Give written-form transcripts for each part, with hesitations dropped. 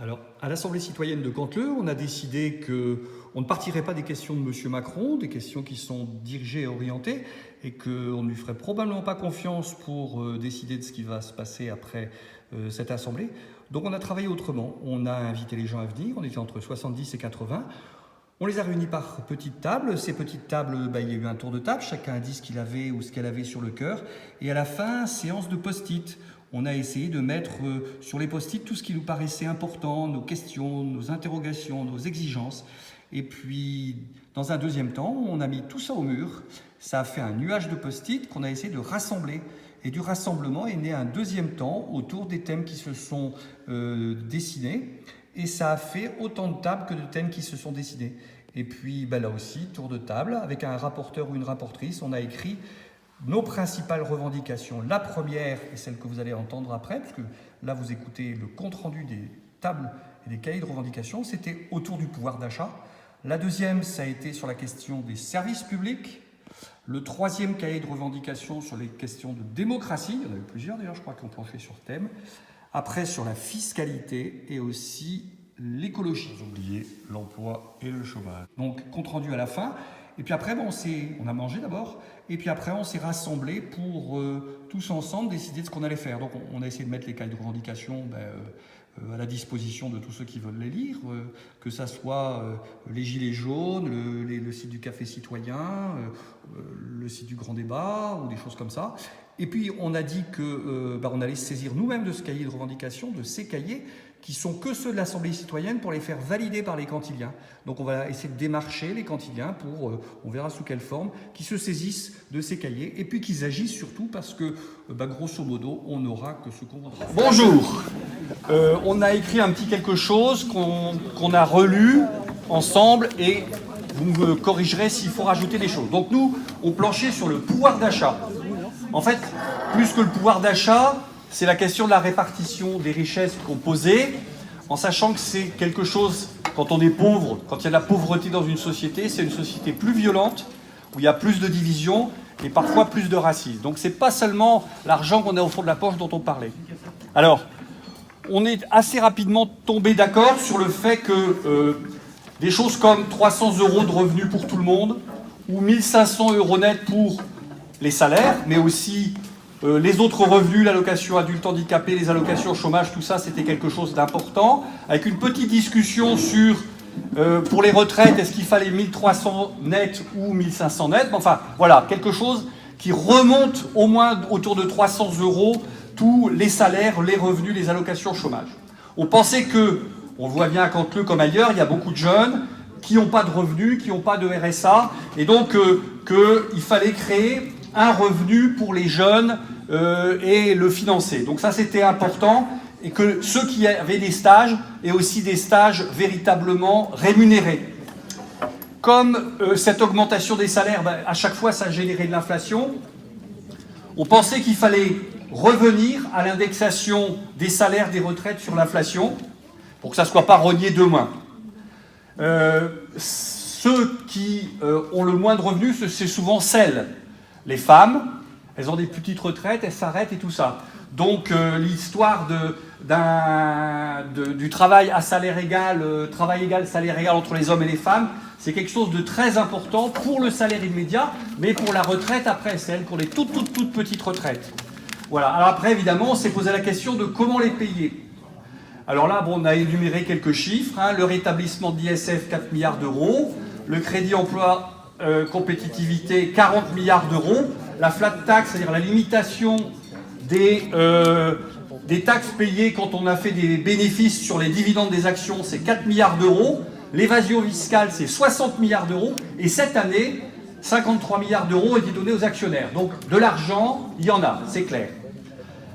Alors, à l'Assemblée citoyenne de Cantleux, on a décidé qu'on ne partirait pas des questions de M. Macron, des questions qui sont dirigées et orientées, et qu'on ne lui ferait probablement pas confiance pour décider de ce qui va se passer après cette Assemblée. Donc on a travaillé autrement. On a invité les gens à venir, on était entre 70 et 80. On les a réunis par petites tables. Ces petites tables, il y a eu un tour de table, chacun a dit ce qu'il avait ou ce qu'elle avait sur le cœur. Et à la fin, séance de post-it. On a essayé de mettre sur les post-it tout ce qui nous paraissait important, nos questions, nos interrogations, nos exigences. Et puis, dans un deuxième temps, on a mis tout ça au mur. Ça a fait un nuage de post-it qu'on a essayé de rassembler. Et du rassemblement est né un deuxième temps autour des thèmes qui se sont dessinés. Et ça a fait autant de tables que de thèmes qui se sont dessinés. Et puis, là aussi, tour de table, avec un rapporteur ou une rapportrice, on a écrit nos principales revendications. La première est celle que vous allez entendre après, puisque là vous écoutez le compte-rendu des tables et des cahiers de revendications, c'était autour du pouvoir d'achat. La deuxième, ça a été sur la question des services publics. Le troisième cahier de revendications sur les questions de démocratie, il y en a eu plusieurs d'ailleurs, je crois qu'on planchait sur ce thème. Après, sur la fiscalité et aussi l'écologie. Vous oubliez l'emploi et le chômage. Donc, compte-rendu à la fin. Et puis après, on a mangé d'abord, et puis après on s'est rassemblés pour tous ensemble décider de ce qu'on allait faire. Donc on a essayé de mettre les cahiers de revendications à la disposition de tous ceux qui veulent les lire, que ça soit les Gilets jaunes, le site du Café Citoyen, le site du Grand Débat, ou des choses comme ça. Et puis on a dit qu'on allait se saisir nous-mêmes de ce cahier de revendications, de ces cahiers, qui sont que ceux de l'Assemblée citoyenne pour les faire valider par les cantiliens. Donc on va essayer de démarcher les cantiliens pour, on verra sous quelle forme, qui se saisissent de ces cahiers et puis qu'ils agissent surtout parce que, grosso modo, on n'aura que ce qu'on voudra. Bonjour. On a écrit un petit quelque chose qu'on a relu ensemble et vous me corrigerez s'il faut rajouter des choses. Donc nous, on planchait sur le pouvoir d'achat. En fait, plus que le pouvoir d'achat, c'est la question de la répartition des richesses qu'on posait, en sachant que c'est quelque chose, quand on est pauvre, quand il y a de la pauvreté dans une société, c'est une société plus violente, où il y a plus de division et parfois plus de racisme. Donc c'est pas seulement l'argent qu'on a au fond de la poche dont on parlait. Alors, on est assez rapidement tombé d'accord sur le fait que des choses comme 300 € de revenus pour tout le monde, ou 1500 € net pour les salaires, mais aussi les autres revenus, l'allocation adulte handicapé, les allocations chômage, tout ça, c'était quelque chose d'important. Avec une petite discussion sur, pour les retraites, est-ce qu'il fallait 1300 net ou 1500 net. Enfin, voilà, quelque chose qui remonte au moins autour de 300 €, tous les salaires, les revenus, les allocations chômage. On pensait que, on le voit bien à Cantleux comme ailleurs, il y a beaucoup de jeunes qui n'ont pas de revenus, qui n'ont pas de RSA, et donc qu'il fallait créer un revenu pour les jeunes et le financer. Donc ça, c'était important, et que ceux qui avaient des stages aient aussi des stages véritablement rémunérés. Comme cette augmentation des salaires, à chaque fois, ça générait de l'inflation, on pensait qu'il fallait revenir à l'indexation des salaires des retraites sur l'inflation, pour que ça ne soit pas rogné de main. Ceux qui ont le moins de revenus, c'est souvent celles. Les femmes, elles ont des petites retraites, elles s'arrêtent et tout ça. Donc l'histoire du travail à salaire égal, travail égal, salaire égal entre les hommes et les femmes, c'est quelque chose de très important pour le salaire immédiat, mais pour la retraite après, celle pour les toutes petites retraites. Voilà. Alors après, évidemment, on s'est posé la question de comment les payer. Alors là, on a énuméré quelques chiffres. Le rétablissement de l'ISF, 4 milliards d'euros. Le crédit emploi compétitivité, 40 milliards d'euros. La flat tax, c'est-à-dire la limitation des taxes payées quand on a fait des bénéfices sur les dividendes des actions, c'est 4 milliards d'euros. L'évasion fiscale, c'est 60 milliards d'euros. Et cette année, 53 milliards d'euros ont été donnés aux actionnaires. Donc de l'argent, il y en a, c'est clair.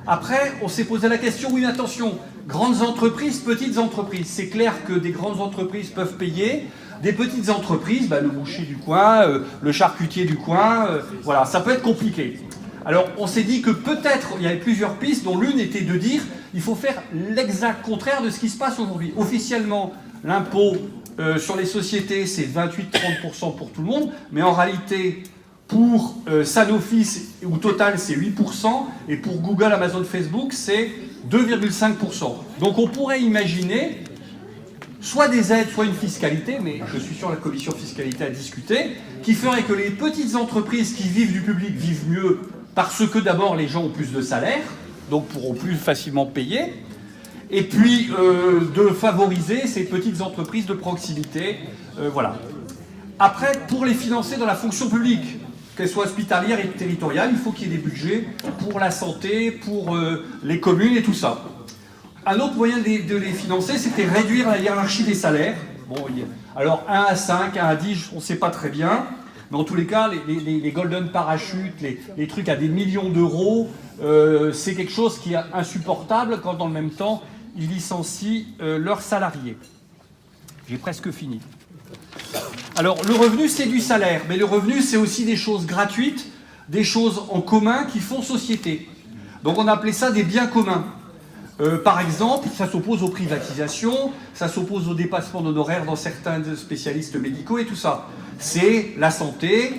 Après, on s'est posé la question, oui, mais attention, grandes entreprises, petites entreprises. C'est clair que des grandes entreprises peuvent payer. Des petites entreprises, le boucher du coin, le charcutier du coin, voilà, ça peut être compliqué. Alors, on s'est dit que peut-être, il y avait plusieurs pistes, dont l'une était de dire il faut faire l'exact contraire de ce qui se passe aujourd'hui. Officiellement, l'impôt sur les sociétés, c'est 28-30% pour tout le monde, mais en réalité, pour Sanofi ou Total, c'est 8%, et pour Google, Amazon, Facebook, c'est 2,5%. Donc on pourrait imaginer soit des aides, soit une fiscalité, mais je suis sûr que la commission fiscalité a discuté, qui ferait que les petites entreprises qui vivent du public vivent mieux parce que d'abord les gens ont plus de salaire, donc pourront plus facilement payer, et puis de favoriser ces petites entreprises de proximité. Voilà. Après, pour les financer dans la fonction publique, qu'elle soit hospitalière et territoriale, il faut qu'il y ait des budgets pour la santé, pour les communes et tout ça. Un autre moyen de les financer, c'était réduire la hiérarchie des salaires. Bon, alors 1 à 5, 1 à 10, on ne sait pas très bien. Mais en tous les cas, les golden parachutes, les trucs à des millions d'euros, c'est quelque chose qui est insupportable quand dans le même temps, ils licencient leurs salariés. J'ai presque fini. Alors, le revenu, c'est du salaire. Mais le revenu, c'est aussi des choses gratuites, des choses en commun qui font société. Donc, on appelait ça des biens communs. Par exemple, ça s'oppose aux privatisations, ça s'oppose au dépassement d'honoraires dans certains spécialistes médicaux et tout ça. C'est la santé,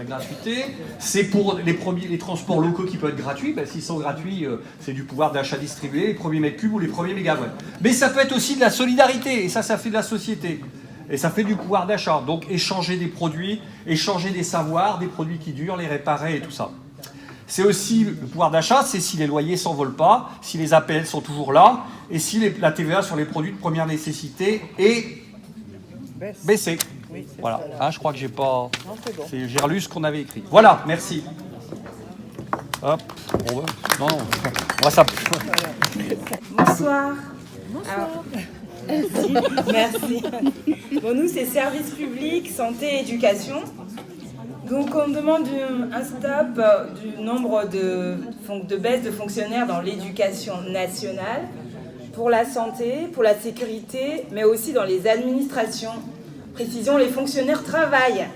gratuité, c'est pour les transports locaux qui peuvent être gratuits. Ben, s'ils sont gratuits, c'est du pouvoir d'achat distribué, les premiers mètres cubes ou les premiers mégawatts. Mais ça peut être aussi de la solidarité, et ça fait de la société. Et ça fait du pouvoir d'achat. Donc échanger des produits, échanger des savoirs, des produits qui durent, les réparer et tout ça. C'est aussi le pouvoir d'achat, c'est si les loyers ne s'envolent pas, si les APL sont toujours là, et si la TVA sur les produits de première nécessité est baissée. Oui, voilà. Ah, je crois que j'ai pas... J'ai relu ce qu'on avait écrit. Voilà, merci. Hop. Non, on va ça. Bonsoir. Alors, merci. Bon, nous, c'est service public, santé, éducation. Donc, on demande un stop du nombre de baisse de fonctionnaires dans l'éducation nationale, pour la santé, pour la sécurité, mais aussi dans les administrations. Précision, les fonctionnaires travaillent.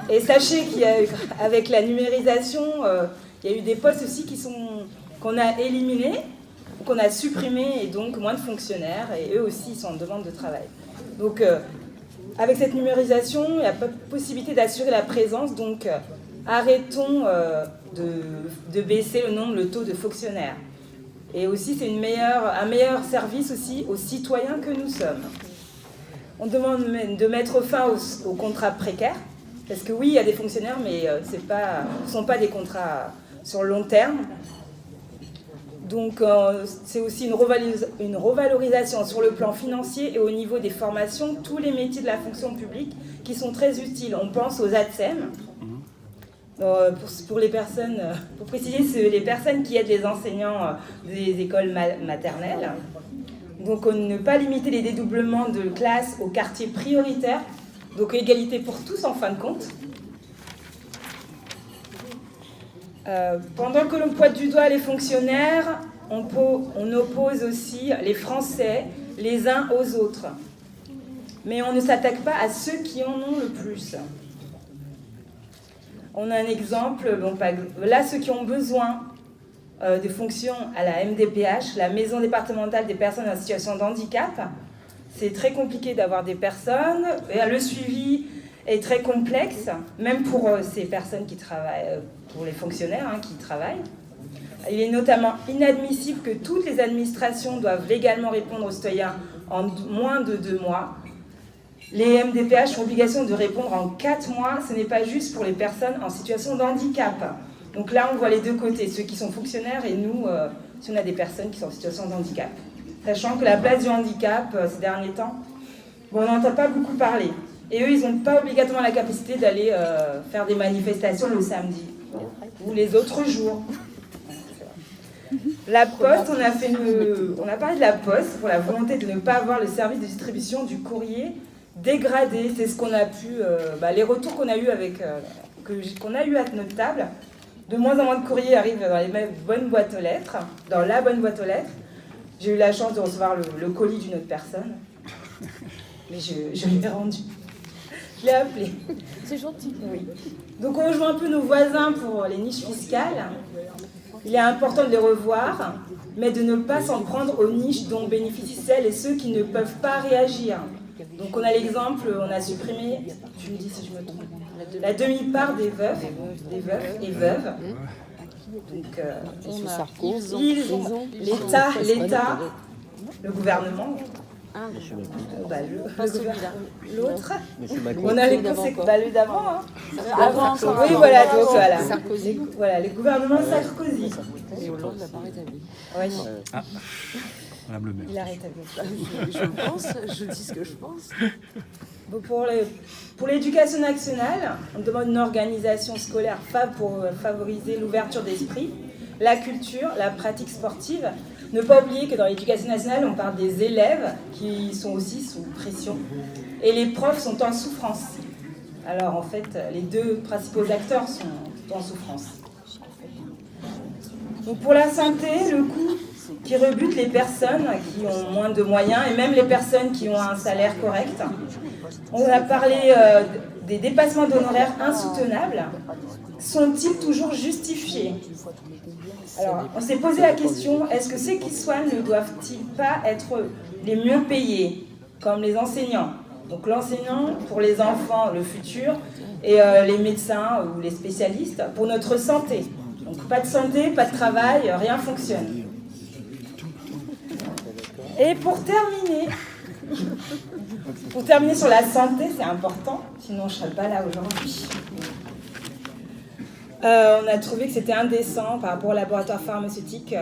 Et sachez qu'avec la numérisation, il y a eu des postes aussi qu'on a éliminés, qu'on a supprimés, et donc moins de fonctionnaires, et eux aussi, ils sont en demande de travail. Donc, avec cette numérisation, il n'y a pas de possibilité d'assurer la présence, donc arrêtons de baisser le taux de fonctionnaires. Et aussi, c'est un meilleur service aussi aux citoyens que nous sommes. On demande de mettre fin aux contrats précaires, parce que oui, il y a des ce ne sont pas des contrats sur le long terme. Donc, c'est aussi une revalorisation sur le plan financier et au niveau des formations, tous les métiers de la fonction publique qui sont très utiles. On pense aux ATSEM, pour préciser, c'est les personnes qui aident les enseignants des écoles maternelles. Donc, ne pas limiter les dédoublements de classes aux quartiers prioritaires, donc égalité pour tous en fin de compte. Pendant que l'on pointe du doigt les fonctionnaires, on oppose aussi les Français les uns aux autres. Mais on ne s'attaque pas à ceux qui en ont le plus. On a un exemple, là ceux qui ont besoin de fonctions à la MDPH, la Maison départementale des personnes en situation de handicap, c'est très compliqué d'avoir des personnes, et le suivi est très complexe, même pour ces personnes qui travaillent, pour les fonctionnaires qui travaillent. Il est notamment inadmissible que toutes les administrations doivent légalement répondre aux citoyens en moins de 2 mois. Les MDPH ont obligation de répondre en 4 mois. Ce n'est pas juste pour les personnes en situation de handicap. Donc là, on voit les deux côtés, ceux qui sont fonctionnaires et nous, si on a des personnes qui sont en situation de handicap. Sachant que la place du handicap, ces derniers temps, on n'entend pas beaucoup parler. Et eux, ils n'ont pas obligatoirement la capacité d'aller faire des manifestations le samedi ou les autres jours. La Poste, on a parlé de la Poste pour la volonté de ne pas avoir le service de distribution du courrier dégradé. C'est ce qu'on a pu, les retours qu'on a eu qu'on a eu à notre table. De moins en moins de courriers arrivent dans les mêmes bonnes boîtes aux lettres, dans la bonne boîte aux lettres. J'ai eu la chance de recevoir le colis d'une autre personne, mais je lui ai rendu. Je l'ai appelé. C'est gentil. Oui. Donc on rejoint un peu nos voisins pour les niches fiscales. Il est important de les revoir, mais de ne pas s'en prendre aux niches dont bénéficient celles et ceux qui ne peuvent pas réagir. Donc on a l'exemple, on a supprimé, tu me dis si je me trompe, la demi-part des veufs et veuves. Donc l'État, le gouvernement, L'autre. Macron. On a les conséquences. Lui d'avant. Hein. Avant, oui, voilà, donc voilà. Sarkozy. Voilà, les gouvernements Sarkozy. Et Hollande l'a pas rétabli. Oui. Madame le maire. Il a rétabli. Je pense, je dis ce que je pense. Bon, pour l'éducation nationale, on demande une organisation scolaire pour favoriser l'ouverture d'esprit, la culture, la pratique sportive. Ne pas oublier que dans l'éducation nationale, on parle des élèves qui sont aussi sous pression et les profs sont en souffrance. Alors en fait, les deux principaux acteurs sont en souffrance. Donc pour la santé, le coût qui rebute les personnes qui ont moins de moyens et même les personnes qui ont un salaire correct. On a parlé des dépassements d'honoraires insoutenables. Sont-ils toujours justifiés? Alors, on s'est posé la question, est-ce que ceux qui soignent ne doivent-ils pas être les mieux payés, comme les enseignants? Donc l'enseignant pour les enfants, le futur, et les médecins ou les spécialistes pour notre santé. Donc pas de santé, pas de travail, rien ne fonctionne. Et pour terminer sur la santé, c'est important, sinon je ne serais pas là aujourd'hui. On a trouvé que c'était indécent par rapport aux laboratoires pharmaceutiques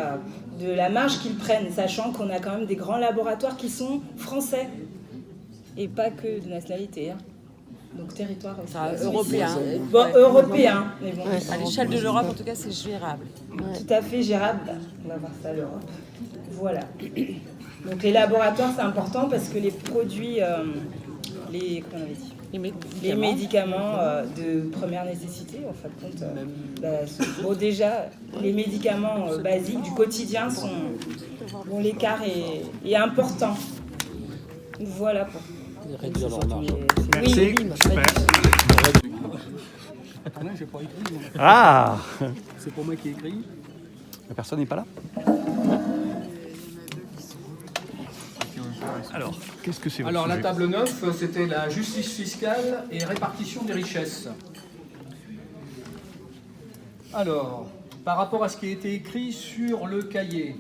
de la marge qu'ils prennent, sachant qu'on a quand même des grands laboratoires qui sont français et pas que de nationalité. Hein. Donc territoire aussi. Européen. Bon, européen. Mais bon, À l'échelle de l'Europe, en tout cas, c'est gérable. tout à fait gérable. On va voir ça l'Europe. Voilà. Donc les laboratoires, c'est important parce que les produits, comment on avait dit, les médicaments de première nécessité, en fin de compte, bon, déjà, les médicaments basiques du quotidien bon, l'écart est important. Voilà pour Réduire leur marge. Merci. Oui, Super. Attendez, j'ai pas écrit. Moi. Ah, C'est pour moi qui ai écrit. la personne n'est pas là. Alors, qu'est-ce que c'est votre Alors, la sujet table 9, c'était la justice fiscale et répartition des richesses. Alors, par rapport à ce qui a été écrit sur le cahier.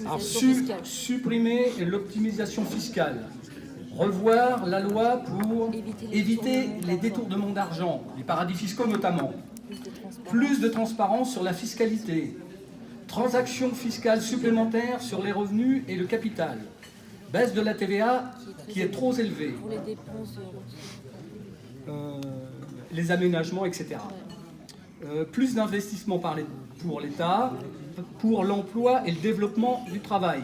Alors, supprimer l'optimisation fiscale. Revoir la loi pour éviter les détournements d'argent, les paradis fiscaux notamment. Plus de transparence sur la fiscalité. Transactions fiscales supplémentaires sur les revenus et le capital. Baisse de la TVA qui est trop élevée. Pour les dépenses Les aménagements, etc. Plus d'investissements pour l'État, pour l'emploi et le développement du travail.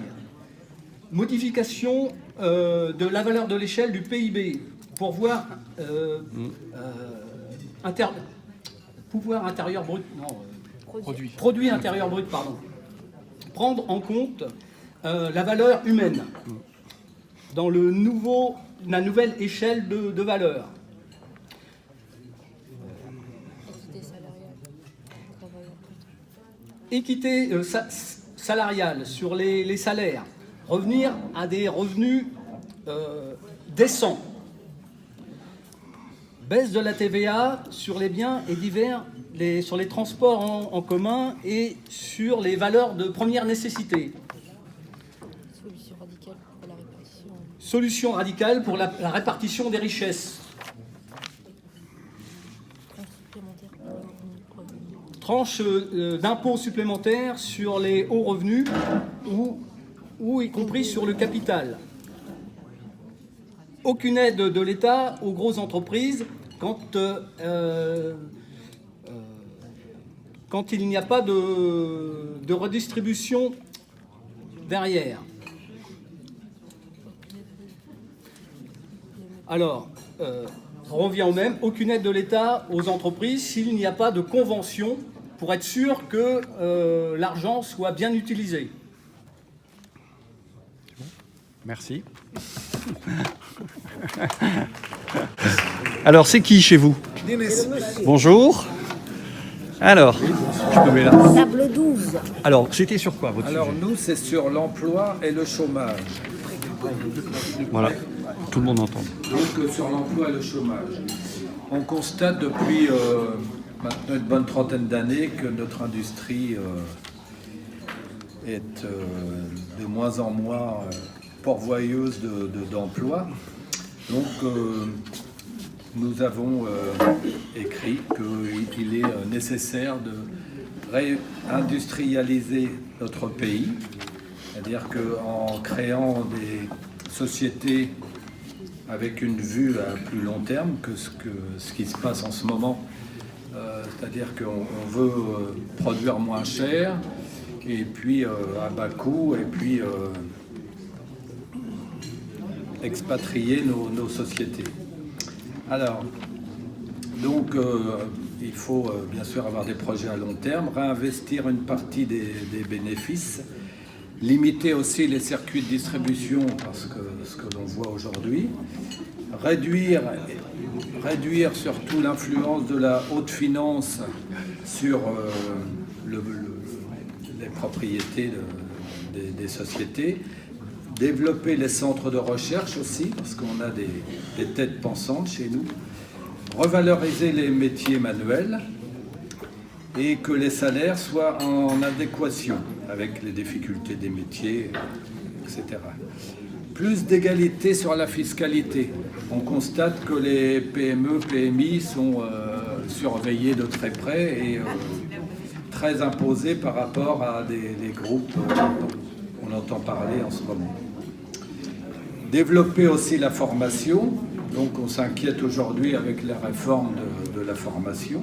Modification de la valeur de l'échelle du PIB pour voir pouvoir intérieur brut, produit intérieur brut, pardon. Prendre en compte la valeur humaine dans la nouvelle échelle de valeur. Équité salariale sur les salaires. Revenir à des revenus décents. Baisse de la TVA sur les biens et divers, sur les transports en commun et sur les valeurs de première nécessité. Solution radicale pour la répartition des richesses. Tranche d'impôts supplémentaires sur les hauts revenus ou y compris sur le capital. Aucune aide de l'État aux grosses entreprises quand il n'y a pas de redistribution derrière. Alors, on revient au même, aucune aide de l'État aux entreprises s'il n'y a pas de convention pour être sûr que l'argent soit bien utilisé. Merci. Alors, c'est qui chez vous? Bonjour. Alors, je me mets là. Table 12. Alors, c'était sur quoi votre Alors sujet? nous, c'est sur l'emploi et le chômage. Voilà, tout le monde entend. Donc sur l'emploi et le chômage. On constate depuis maintenant une bonne trentaine d'années que notre industrie est de moins en moins pourvoyeuse d'emplois. Donc nous avons écrit qu'il est nécessaire de réindustrialiser notre pays, c'est-à-dire qu'en créant des sociétés avec une vue à plus long terme que ce qui se passe en ce moment, c'est-à-dire qu'on veut produire moins cher et puis à bas coût et puis expatrier nos sociétés. Alors, donc il faut bien sûr avoir des projets à long terme, réinvestir une partie des bénéfices, limiter aussi les circuits de distribution, parce que ce que l'on voit aujourd'hui, réduire surtout l'influence de la haute finance sur les propriétés des sociétés, développer les centres de recherche aussi, parce qu'on a des têtes pensantes chez nous, revaloriser les métiers manuels et que les salaires soient en adéquation avec les difficultés des métiers, etc. Plus d'égalité sur la fiscalité. On constate que les PME, PMI sont surveillés de très près et très imposés par rapport à des groupes on entend parler en ce moment. Développer aussi la formation. Donc on s'inquiète aujourd'hui avec la réforme de la formation.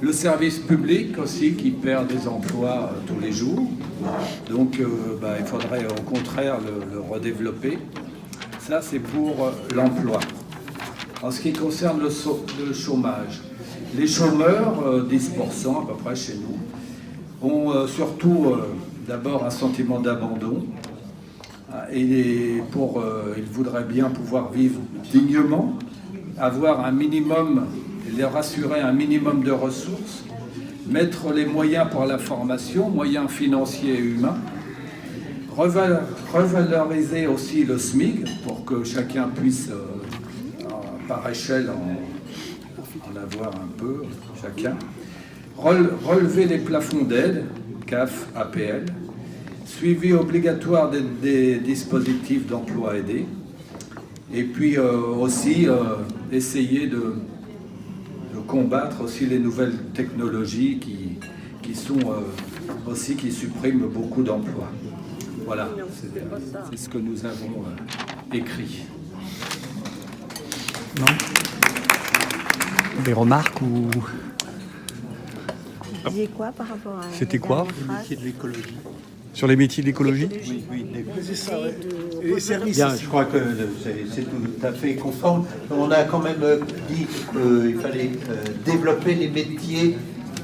Le service public aussi qui perd des emplois tous les jours. Donc il faudrait au contraire le redévelopper. Ça c'est pour l'emploi. En ce qui concerne le chômage, les chômeurs, 10% à peu près chez nous, ont surtout d'abord un sentiment d'abandon. Et ils voudraient bien pouvoir vivre dignement, avoir un minimum, leur assurer un minimum de ressources, mettre les moyens pour la formation, moyens financiers et humains, revaloriser aussi le SMIC pour que chacun puisse, par échelle, en avoir un peu, chacun, relever les plafonds d'aide, CAF, APL, suivi obligatoire des dispositifs d'emploi aidé, et puis aussi essayer de combattre aussi les nouvelles technologies qui suppriment beaucoup d'emplois. Voilà, c'est ce que nous avons écrit. Non ? Des remarques ou... Vous disiez quoi par rapport à... C'était quoi ? Les métiers de l'écologie. Sur les métiers de l'écologie ? Oui, c'est ça, ouais. Et les services. Bien, je crois que c'est tout à fait conforme. On a quand même dit qu'il fallait développer les métiers.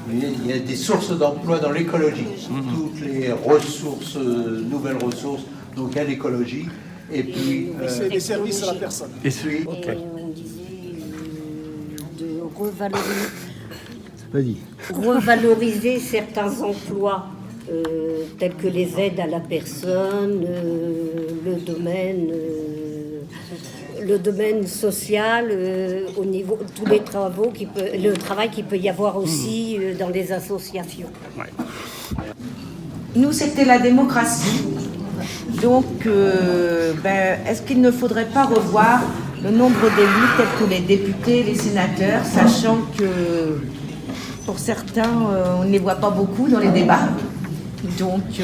Il y a des sources d'emploi dans l'écologie. Toutes les ressources, nouvelles ressources, donc à l'écologie. Et puis... c'est les services à la personne. Et celui... Et on disait de revaloriser certains emplois. Tels que les aides à la personne, le domaine social, au niveau de tous les travaux, le travail qu'il peut y avoir aussi dans les associations. Ouais. Nous, c'était la démocratie. Donc, est-ce qu'il ne faudrait pas revoir le nombre d'élus tels que les députés, les sénateurs, sachant que pour certains, on ne les voit pas beaucoup dans les débats. Donc,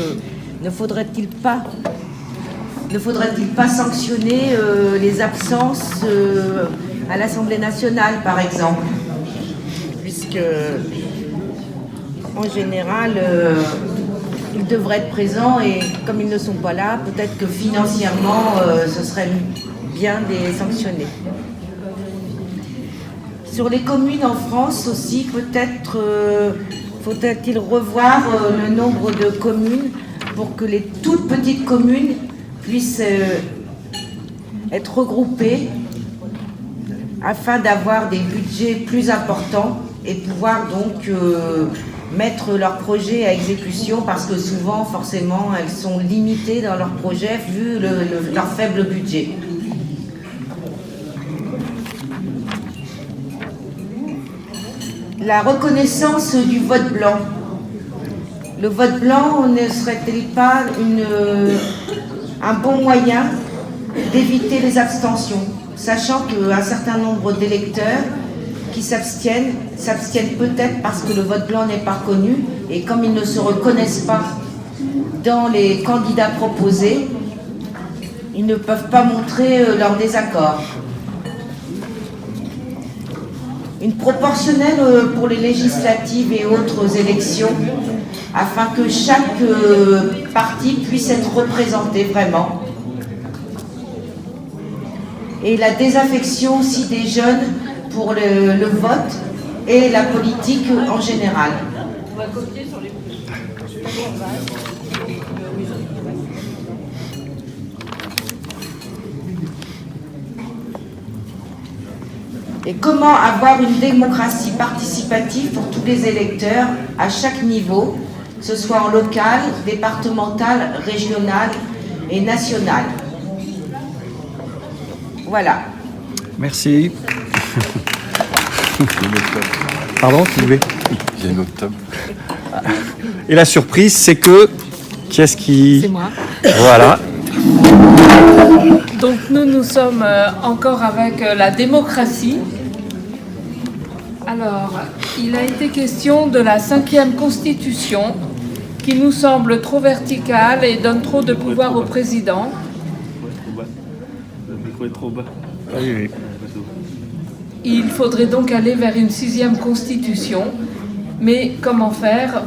ne faudrait-il pas sanctionner les absences à l'Assemblée nationale, par exemple, puisque en général, ils devraient être présents et comme ils ne sont pas là, peut-être que financièrement, ce serait bien de les sanctionner. Sur les communes en France aussi, peut-être faudrait-il revoir le nombre de communes pour que les toutes petites communes puissent être regroupées afin d'avoir des budgets plus importants et pouvoir donc mettre leurs projets à exécution parce que souvent, forcément, elles sont limitées dans leurs projets vu leur faible budget. La reconnaissance du vote blanc. Le vote blanc ne serait-il pas un bon moyen d'éviter les abstentions, sachant qu'un certain nombre d'électeurs qui s'abstiennent peut-être parce que le vote blanc n'est pas reconnu, et comme ils ne se reconnaissent pas dans les candidats proposés, ils ne peuvent pas montrer leur désaccord. Une proportionnelle pour les législatives et autres élections, afin que chaque parti puisse être représenté vraiment. Et la désaffection aussi des jeunes pour le vote et la politique en général. Et comment avoir une démocratie participative pour tous les électeurs à chaque niveau, que ce soit en local, départemental, régional et national. Voilà. Merci. Pardon, tu veux? Il y a une autre table. Et la surprise, c'est que... Qui est-ce qui... C'est moi. Voilà. Donc nous sommes encore avec la démocratie. Alors, il a été question de la 5e Constitution qui nous semble trop verticale et donne trop de pouvoir au président. Le micro est trop bas. Oui. Il faudrait donc aller vers une 6e Constitution. Mais comment faire?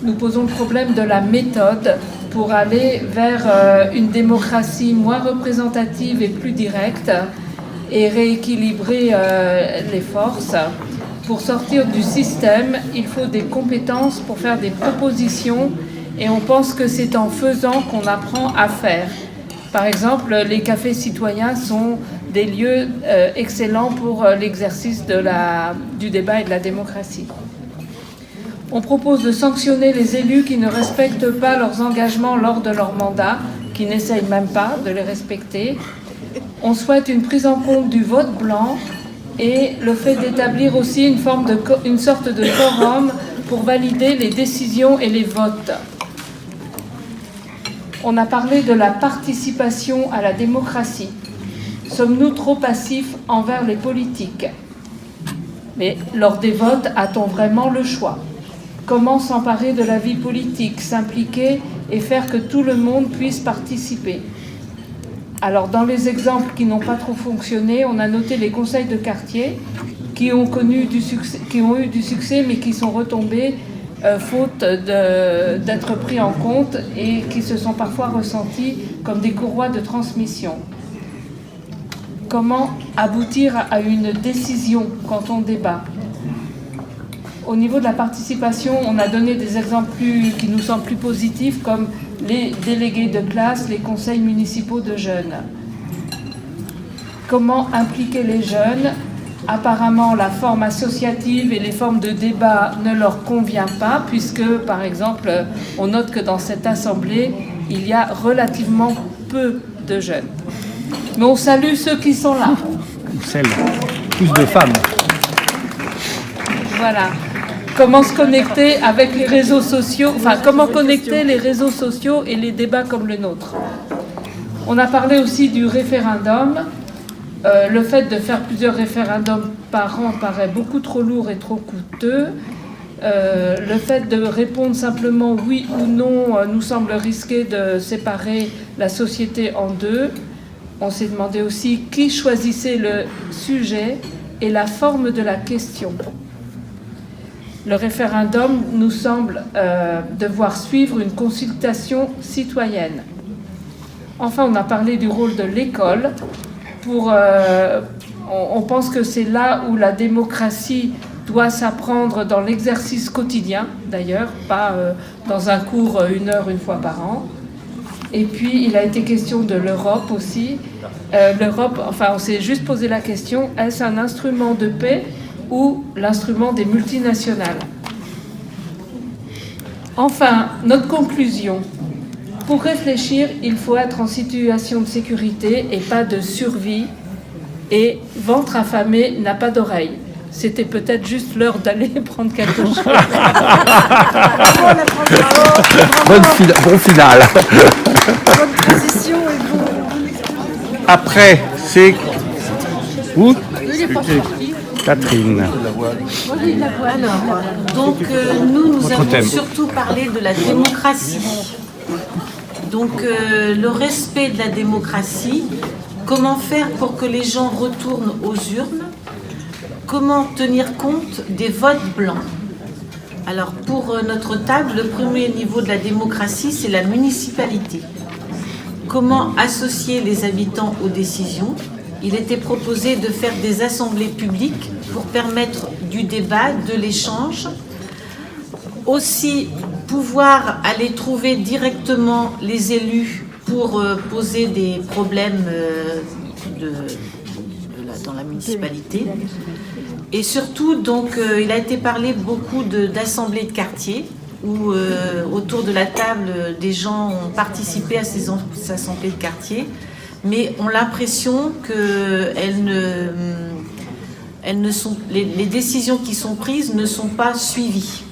Nous posons le problème de la méthode pour aller vers une démocratie moins représentative et plus directe et rééquilibrer les forces. Pour sortir du système, il faut des compétences pour faire des propositions et on pense que c'est en faisant qu'on apprend à faire. Par exemple, les cafés citoyens sont des lieux excellents pour l'exercice du débat et de la démocratie. On propose de sanctionner les élus qui ne respectent pas leurs engagements lors de leur mandat, qui n'essayent même pas de les respecter. On souhaite une prise en compte du vote blanc et le fait d'établir aussi une sorte de quorum pour valider les décisions et les votes. On a parlé de la participation à la démocratie. Sommes-nous trop passifs envers les politiques? Mais lors des votes, a-t-on vraiment le choix? Comment s'emparer de la vie politique, s'impliquer et faire que tout le monde puisse participer? Alors, dans les exemples qui n'ont pas trop fonctionné, on a noté les conseils de quartier qui ont eu du succès, mais qui sont retombés faute d'être pris en compte et qui se sont parfois ressentis comme des courroies de transmission. Comment aboutir à une décision quand on débat? Au niveau de la participation, on a donné des exemples qui nous semblent plus positifs, comme les délégués de classe, les conseils municipaux de jeunes. Comment impliquer les jeunes? Apparemment, la forme associative et les formes de débat ne leur convient pas, puisque, par exemple, on note que dans cette assemblée, il y a relativement peu de jeunes. Mais on salue ceux qui sont là. Celle, plus de femmes. Voilà. Comment se connecter avec les réseaux sociaux, comment connecter les réseaux sociaux et les débats comme le nôtre. On a parlé aussi du référendum. Le fait de faire plusieurs référendums par an paraît beaucoup trop lourd et trop coûteux. Le fait de répondre simplement oui ou non nous semble risquer de séparer la société en deux. On s'est demandé aussi qui choisissait le sujet et la forme de la question. Le référendum nous semble devoir suivre une consultation citoyenne. Enfin, on a parlé du rôle de l'école. On pense que c'est là où la démocratie doit s'apprendre dans l'exercice quotidien, d'ailleurs, pas dans un cours 1 heure une fois par an. Et puis, il a été question de l'Europe aussi. L'Europe, on s'est juste posé la question, est-ce un instrument de paix ou l'instrument des multinationales? Enfin, notre conclusion. Pour réfléchir, il faut être en situation de sécurité et pas de survie. Et ventre affamé n'a pas d'oreille. c'était peut-être juste l'heure d'aller prendre quelque chose. Bon final. Bonne transition et bon. Après, c'est où Catherine. Alors, donc nous avons surtout parlé de la démocratie. Donc le respect de la démocratie, comment faire pour que les gens retournent aux urnes, comment tenir compte des votes blancs. Alors pour notre table, le premier niveau de la démocratie, c'est la municipalité. Comment associer les habitants aux décisions? Il était proposé de faire des assemblées publiques pour permettre du débat, de l'échange. Aussi, pouvoir aller trouver directement les élus pour poser des problèmes dans la municipalité. Et surtout, donc, il a été parlé beaucoup d'assemblées de quartier, où autour de la table, des gens ont participé à ces assemblées de quartier, mais ont l'impression que les décisions qui sont prises ne sont pas suivies.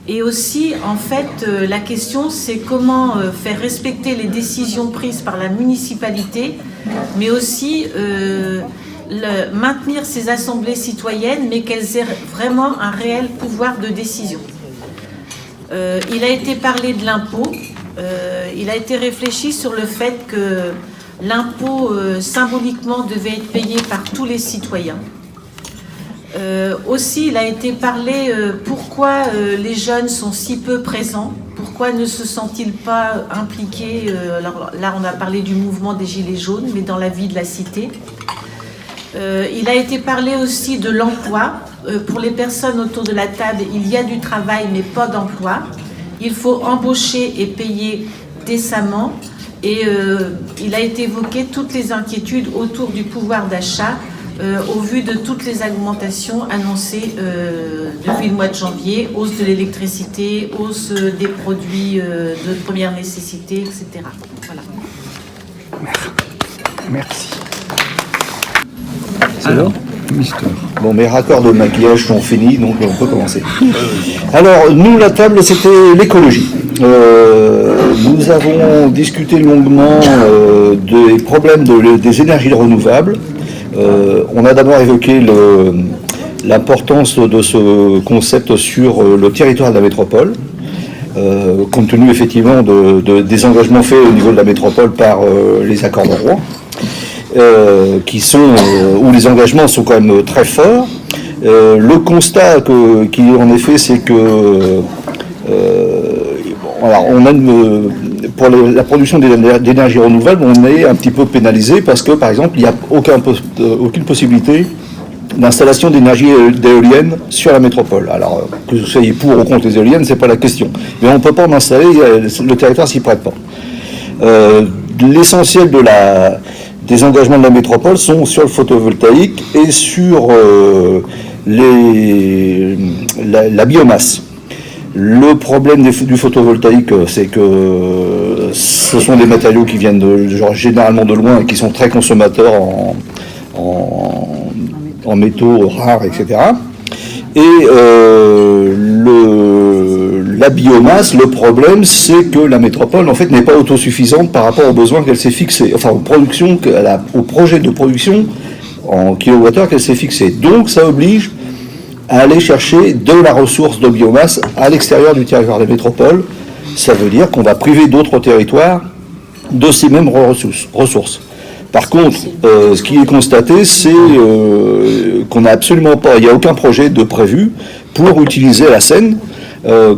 Et aussi, en fait, la question, c'est comment faire respecter les décisions prises par la municipalité, mais aussi maintenir ces assemblées citoyennes, mais qu'elles aient vraiment un réel pouvoir de décision. Il a été parlé de l'impôt. Il a été réfléchi sur le fait que l'impôt, symboliquement, devait être payé par tous les citoyens. Aussi, il a été parlé pourquoi les jeunes sont si peu présents, pourquoi ne se sentent-ils pas impliqués, alors là on a parlé du mouvement des Gilets jaunes, mais dans la vie de la cité. Il a été parlé aussi de l'emploi. Pour les personnes autour de la table, il y a du travail mais pas d'emploi. Il faut embaucher et payer décemment. Et il a été évoqué toutes les inquiétudes autour du pouvoir d'achat au vu de toutes les augmentations annoncées depuis le mois de janvier, hausse de l'électricité, hausse des produits de première nécessité, etc. Voilà. Merci. Alors, bon, mes raccords de maquillage sont finis, donc on peut commencer. Alors, nous, la table, c'était l'écologie. Nous avons discuté longuement des problèmes des énergies renouvelables. On a d'abord évoqué l'importance de ce concept sur le territoire de la métropole, compte tenu effectivement des engagements faits au niveau de la métropole par les accords de Rouen. Où les engagements sont quand même très forts. Le constat qui en est fait, c'est que pour la production d'énergie renouvelable, on est un petit peu pénalisé parce que, par exemple, il n'y a aucune possibilité d'installation d'énergie d'éolienne sur la métropole. Alors, que vous soyez pour ou contre les éoliennes, c'est pas la question. Mais on ne peut pas en installer, le territoire s'y prête pas. L'essentiel des engagements de la métropole sont sur le photovoltaïque et sur la biomasse. Le problème du photovoltaïque, c'est que ce sont des matériaux qui viennent généralement de loin et qui sont très consommateurs en métaux rares, etc. Et la biomasse, le problème, c'est que la métropole, en fait, n'est pas autosuffisante par rapport aux besoins qu'elle s'est fixés, enfin au projet de production en kilowattheure qu'elle s'est fixé. Donc, ça oblige à aller chercher de la ressource de biomasse à l'extérieur du territoire de la métropole. Ça veut dire qu'on va priver d'autres territoires de ces mêmes ressources. Par contre, ce qui est constaté, c'est qu'on n'a absolument pas, il n'y a aucun projet de prévu pour utiliser la Seine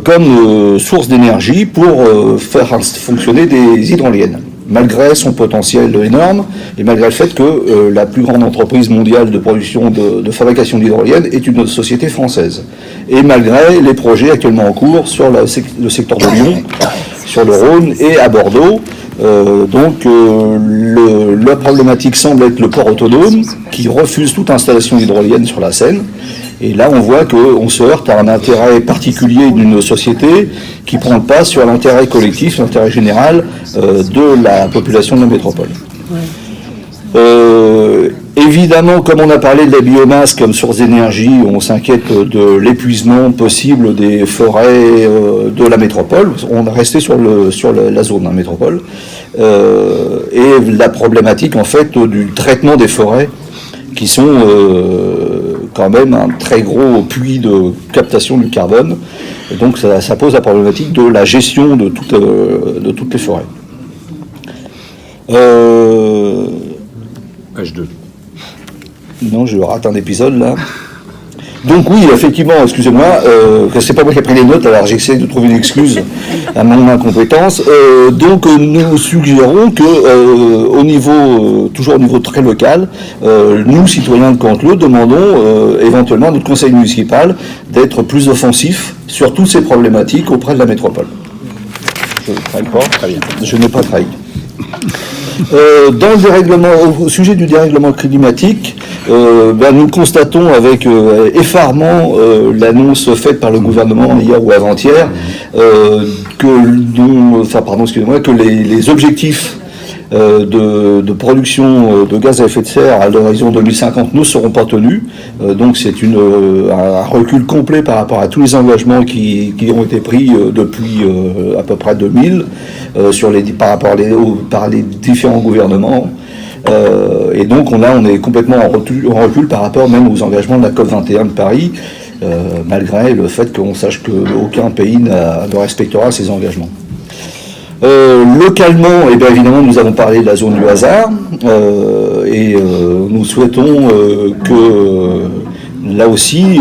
comme source d'énergie pour faire fonctionner des hydroliennes, malgré son potentiel énorme et malgré le fait que la plus grande entreprise mondiale de production de fabrication d'hydroliennes est une société française. Et malgré les projets actuellement en cours sur le secteur de Lyon, sur le Rhône et à Bordeaux. La problématique semble être le port autonome qui refuse toute installation d'hydrolienne sur la Seine. Et là, on voit qu'on se heurte à un intérêt particulier d'une société qui prend le pas sur l'intérêt collectif, l'intérêt général de la population de la métropole. Évidemment, comme on a parlé de la biomasse comme source d'énergie, on s'inquiète de l'épuisement possible des forêts de la métropole. On est resté sur la zone métropole. Et la problématique, en fait, du traitement des forêts, qui sont quand même un très gros puits de captation du carbone. Et donc, ça pose la problématique de la gestion de toutes les forêts. H2. Non, je rate un épisode là. Donc oui, effectivement, excusez-moi, c'est pas moi qui ai pris les notes, alors j'essaie de trouver une excuse à mon incompétence. Donc nous suggérons que toujours au niveau très local, nous, citoyens de Canteleu, demandons éventuellement à notre conseil municipal d'être plus offensif sur toutes ces problématiques auprès de la métropole. Je ne trahi pas. Très bien. Je n'ai pas trahi. Dans le dérèglement, au sujet du dérèglement climatique, nous constatons avec effarement l'annonce faite par le gouvernement hier ou avant-hier que les objectifs de production de gaz à effet de serre à l'horizon 2050 ne seront pas tenus. Donc c'est un recul complet par rapport à tous les engagements qui ont été pris depuis à peu près 2000 par les différents gouvernements. Et donc on est complètement en recul par rapport même aux engagements de la COP21 de Paris, malgré le fait qu'on sache qu'aucun pays ne respectera ses engagements. Localement, évidemment, nous avons parlé de la zone du hasard et nous souhaitons que là aussi,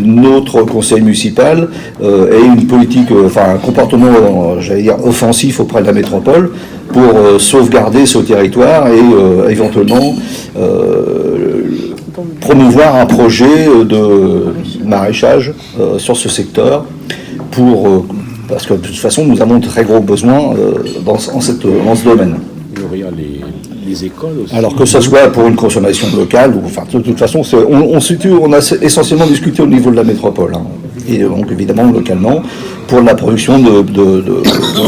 notre conseil municipal ait une politique, un comportement, offensif auprès de la métropole pour sauvegarder ce territoire et éventuellement promouvoir un projet de maraîchage sur ce secteur parce que de toute façon, nous avons de très gros besoins dans ce domaine. Nourrir les écoles aussi. Alors que ce soit pour une consommation locale, de toute façon, on a essentiellement discuté au niveau de la métropole, et donc évidemment localement, pour la production de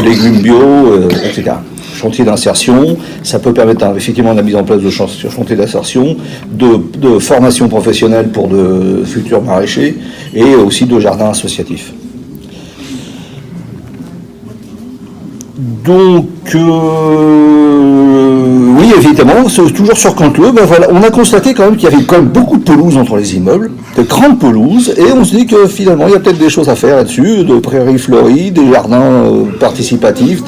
légumes bio, etc. Chantier d'insertion, ça peut permettre effectivement la mise en place de chantiers d'insertion, de formation professionnelle pour de futurs maraîchers, et aussi de jardins associatifs. Donc, oui, évidemment, toujours sur Canteleu, on a constaté quand même qu'il y avait quand même beaucoup de pelouses entre les immeubles, de grandes pelouses, et on se dit que finalement, il y a peut-être des choses à faire là-dessus, de prairies fleuries, des jardins participatifs,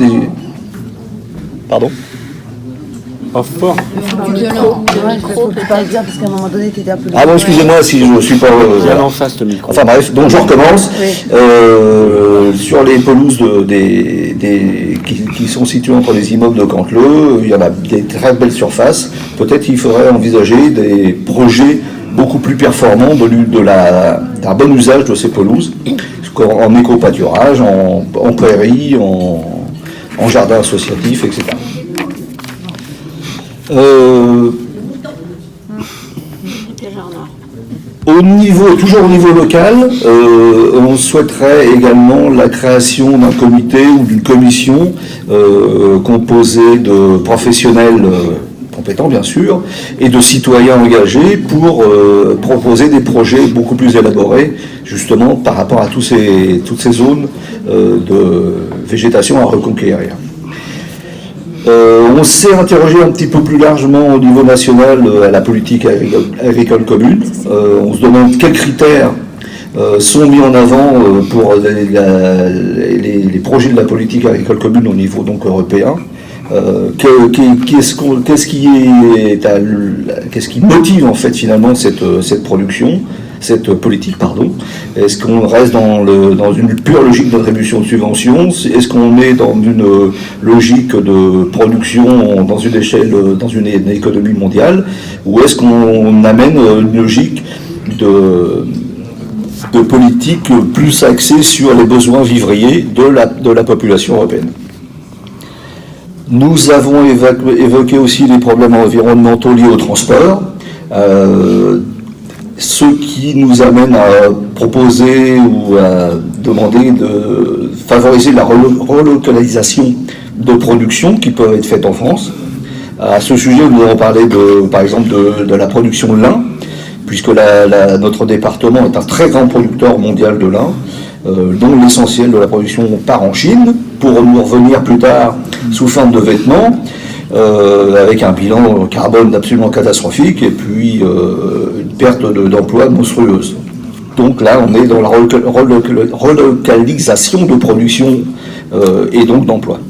Pardon ? Fort. Ah bon, excusez-moi si je ne suis pas... Bien en face, le micro. Enfin bref, donc je recommence. Sur les pelouses qui sont situées entre les immeubles de Canteleu, il y en a des très belles surfaces. Peut-être qu'il faudrait envisager des projets beaucoup plus performants d'un bon usage de ces pelouses, en éco-pâturage, en prairie, en jardin associatif, etc. Toujours au niveau local, on souhaiterait également la création d'un comité ou d'une commission composée de professionnels compétents bien sûr, et de citoyens engagés pour proposer des projets beaucoup plus élaborés justement par rapport à toutes ces zones de végétation à reconquérir. On s'est interrogé un petit peu plus largement au niveau national à la politique agricole commune. On se demande quels critères sont mis en avant pour les projets de la politique agricole commune au niveau donc européen. Qu'est-ce qui motive en fait finalement cette production, cette politique, pardon. Est-ce qu'on reste dans une pure logique d'attribution de subventions? Est-ce qu'on est dans une logique de production dans une échelle, dans une économie mondiale? Ou est-ce qu'on amène une logique de politique plus axée sur les besoins vivriers de la population européenne? Nous avons évoqué aussi les problèmes environnementaux liés au transport. Ce qui nous amène à proposer ou à demander de favoriser la relocalisation de production qui peuvent être faites en France, À ce sujet, nous avons parlé par exemple de la production de lin, puisque notre département est un très grand producteur mondial de lin, dont l'essentiel de la production part en Chine, pour nous revenir plus tard sous forme de vêtements, avec un bilan carbone absolument catastrophique, et puis une perte d'emploi monstrueuse. Donc là, on est dans la relocalisation de production et donc d'emploi.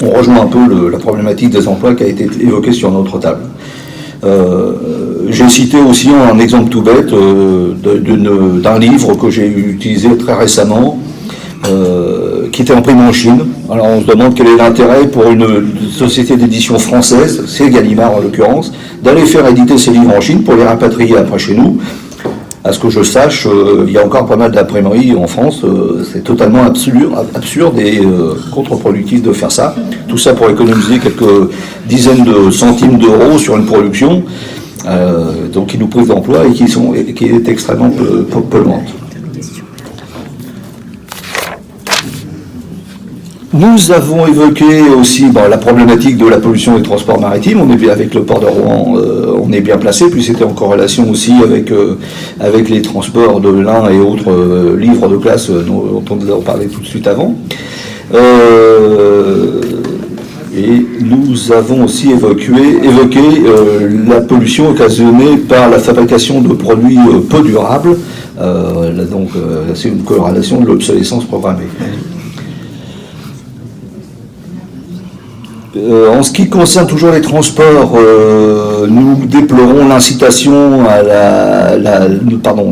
On rejoint un peu la problématique des emplois qui a été évoquée sur notre table. J'ai cité aussi un exemple tout bête d'un livre que j'ai utilisé très récemment, qui était imprimé en Chine. Alors on se demande quel est l'intérêt pour une société d'édition française, c'est Gallimard en l'occurrence, d'aller faire éditer ces livres en Chine pour les rapatrier après chez nous. À ce que je sache, il y a encore pas mal d'imprimeries en France. C'est totalement absurde et contre-productif de faire ça. Tout ça pour économiser quelques dizaines de centimes d'euros sur une production, donc qui nous prive d'emploi et qui est extrêmement polluante. Nous avons évoqué aussi la problématique de la pollution des transports maritimes. On est bien avec le port de Rouen, on est bien placé, puis c'était en corrélation aussi avec les transports de lin et autres livres de classe dont nous avons parlé tout de suite avant. Et nous avons aussi évoqué la pollution occasionnée par la fabrication de produits peu durables. Donc c'est une corrélation de l'obsolescence programmée. En ce qui concerne toujours les transports, nous déplorons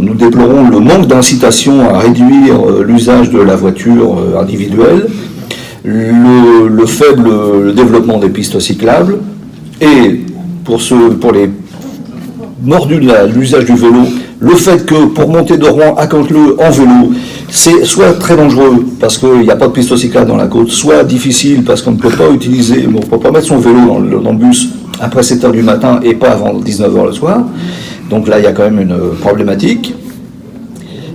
nous déplorons le manque d'incitation à réduire l'usage de la voiture individuelle, le faible développement des pistes cyclables, et pour les mordus de l'usage du vélo, le fait que pour monter de Rouen à Canteleu en vélo, c'est soit très dangereux parce qu'il n'y a pas de piste cyclable dans la côte, soit difficile parce qu'on ne peut pas mettre son vélo dans le bus après 7h du matin et pas avant 19h le soir. Donc là, il y a quand même une problématique.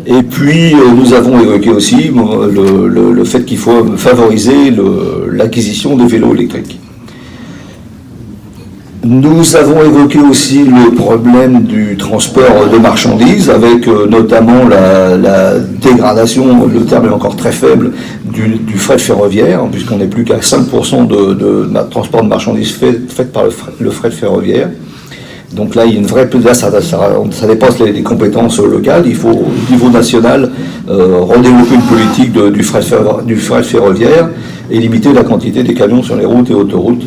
Et puis, nous avons évoqué aussi le fait qu'il faut favoriser l'acquisition de vélos électriques. Nous avons évoqué aussi le problème du transport de marchandises, avec notamment la dégradation, le terme est encore très faible, du fret ferroviaire, puisqu'on n'est plus qu'à 5% de transport de marchandises fait par le fret ferroviaire. Donc là, il y a une vraie... Là, ça dépasse les compétences locales. Il faut, au niveau national, redévelopper une politique du fret ferroviaire et limiter la quantité des camions sur les routes et autoroutes,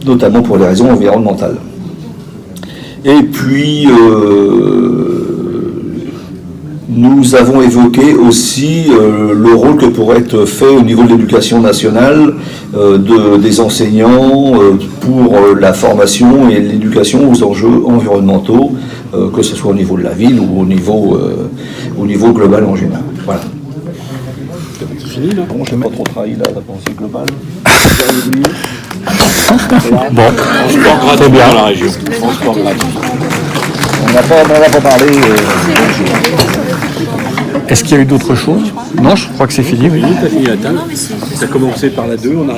notamment pour des raisons environnementales. Et puis, nous avons évoqué aussi le rôle que pourrait être fait au niveau de l'éducation nationale des enseignants pour la formation et l'éducation aux enjeux environnementaux, que ce soit au niveau de la ville ou au niveau global en général. Voilà. Bon, je n'ai pas trop trahi la pensée globale. Bon, transport gratuit bien la région. Transport gratuit. On n'a pas parlé. Est-ce qu'il y a eu d'autres choses? Non, je crois que c'est fini. Oui, tu as fini la table. Tu as commencé par la 2, on a